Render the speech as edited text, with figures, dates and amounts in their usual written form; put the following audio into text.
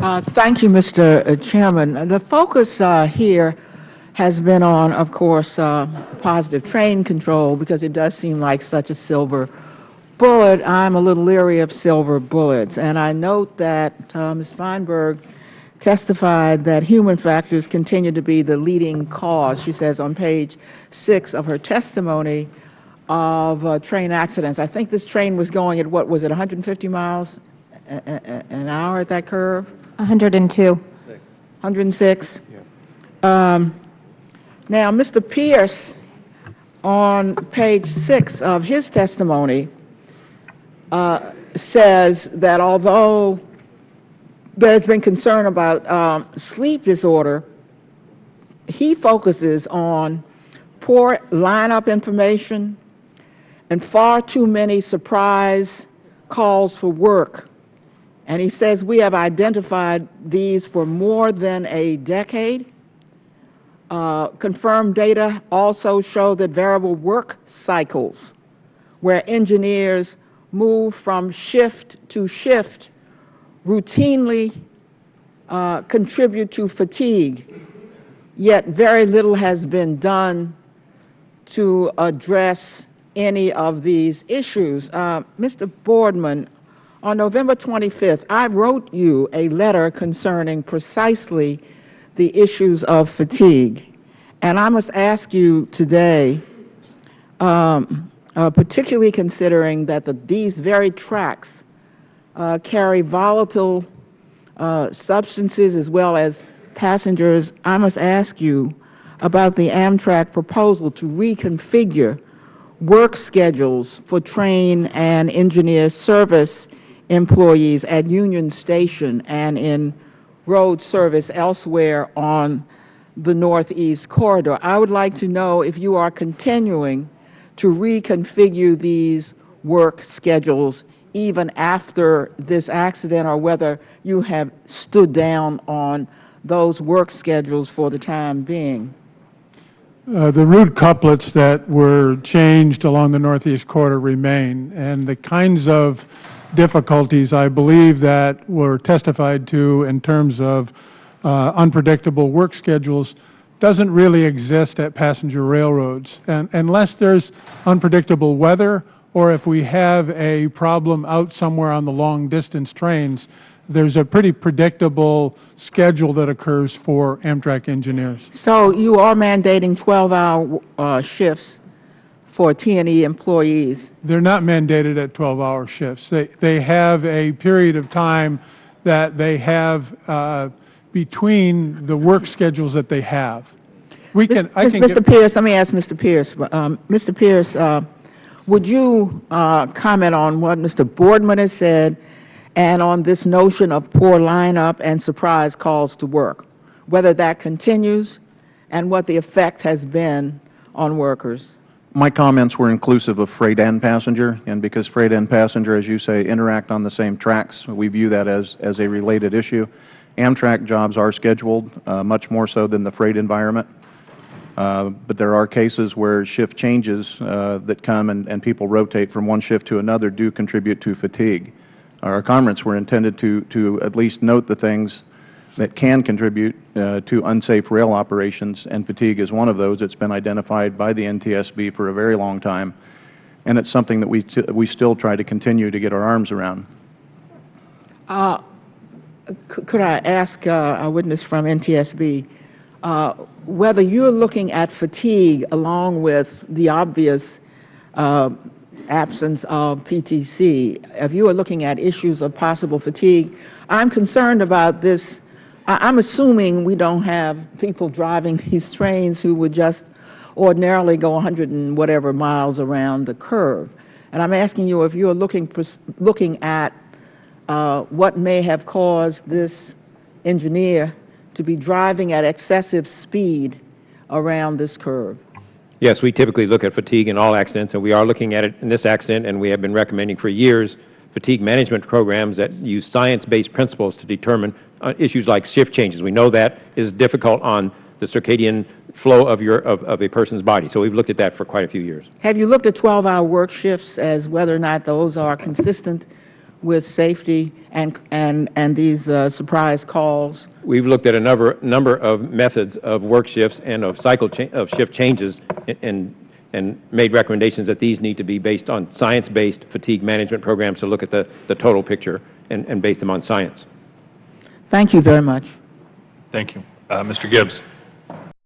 Thank you, Mr. Chairman. The focus here has been on, of course, positive train control, because it does seem like such a silver bullet. I'm a little leery of silver bullets, and I note that Ms. Feinberg testified that human factors continue to be the leading cause, she says on page 6 of her testimony, of train accidents. I think this train was going at, what was it, 150 miles an hour at that curve? 102. 106? Now, Mr. Pierce, on page 6 of his testimony, says that although there's been concern about sleep disorder, he focuses on poor lineup information and far too many surprise calls for work. And he says we have identified these for more than a decade. Confirmed data also show that variable work cycles, where engineers move from shift to shift, routinely contribute to fatigue, yet very little has been done to address any of these issues. Mr. Boardman, on November 25th, I wrote you a letter concerning precisely the issues of fatigue. And I must ask you today, particularly considering that these very tracks carry volatile substances as well as passengers, I must ask you about the Amtrak proposal to reconfigure work schedules for train and engineer service employees at Union Station and in road service elsewhere on the Northeast Corridor. I would like to know if you are continuing to reconfigure these work schedules even after this accident, or whether you have stood down on those work schedules for the time being. The route couplets that were changed along the Northeast Corridor remain, and the kinds of difficulties I believe that were testified to in terms of unpredictable work schedules doesn't really exist at passenger railroads. And unless there's unpredictable weather, or if we have a problem out somewhere on the long-distance trains, there's a pretty predictable schedule that occurs for Amtrak engineers. So you are mandating 12-hour shifts for T&E employees? They're not mandated at 12-hour shifts. They have a period of time that they have between the work schedules that they have. Mr. Pierce, let me ask Mr. Pierce. Mr. Pierce, would you comment on what Mr. Boardman has said and on this notion of poor lineup and surprise calls to work, whether that continues and what the effect has been on workers? My comments were inclusive of freight and passenger, and because freight and passenger, as you say, interact on the same tracks, we view that as a related issue. Amtrak jobs are scheduled, much more so than the freight environment, but there are cases where shift changes that come and people rotate from one shift to another do contribute to fatigue. Our comments were intended to at least note the things that can contribute to unsafe rail operations, and fatigue is one of those. It's been identified by the NTSB for a very long time, and it's something that we still try to continue to get our arms around. Could I ask a witness from NTSB whether you're looking at fatigue along with the obvious absence of PTC, if you are looking at issues of possible fatigue? I'm concerned about this. I'm assuming we don't have people driving these trains who would just ordinarily go 100 and whatever miles around the curve. And I'm asking you if you're looking at what may have caused this engineer to be driving at excessive speed around this curve. Yes, we typically look at fatigue in all accidents, and we are looking at it in this accident, and we have been recommending for years fatigue management programs that use science-based principles to determine issues like shift changes. We know that is difficult on the circadian flow of a person's body, so we've looked at that for quite a few years. Have you looked at 12-hour work shifts as whether or not those are consistent with safety and these surprise calls? We've looked at a number of methods of work shifts and of of shift changes and made recommendations that these need to be based on science-based fatigue management programs to look at the total picture and base them on science. Thank you very much. Thank you. Mr. Gibbs.